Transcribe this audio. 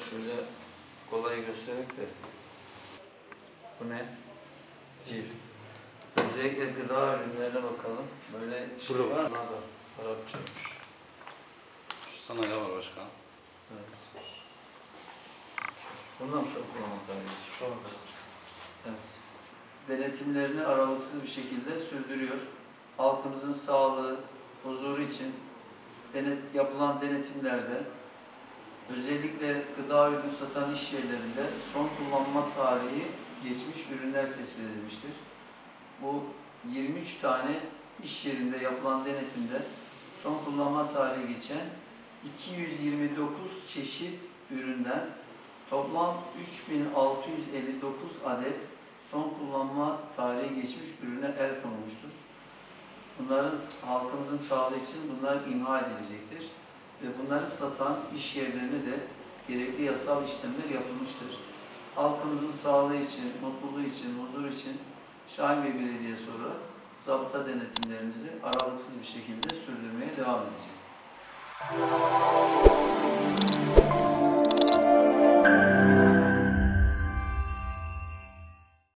şöyle kolay göstererek de. Bu ne? Cilt. Özellikle gıda ürünlerine bakalım. Böyle şey var mı? Arapçaymış. Sana ya var başkan. Evet. Bundan sonra kullanmak lazım. Evet. Denetimlerini aralıksız bir şekilde sürdürüyor. Halkımızın sağlığı, huzuru için yapılan denetimlerde özellikle gıda ürünü satan iş yerlerinde son kullanma tarihi geçmiş ürünler tespit edilmiştir. Bu 23 tane iş yerinde yapılan denetimde son kullanma tarihi geçen 229 çeşit üründen toplam 3659 adet son kullanma tarihi geçmiş ürüne el konulmuştur. Bunların halkımızın sağlığı için bunlar imha edilecektir. Ve bunları satan iş yerlerine de gerekli yasal işlemler yapılmıştır. Halkımızın sağlığı için, mutluluğu için, huzur için Şahinbey Belediyesi olarak zabıta denetimlerimizi aralıksız bir şekilde sürdürmeye devam edeceğiz.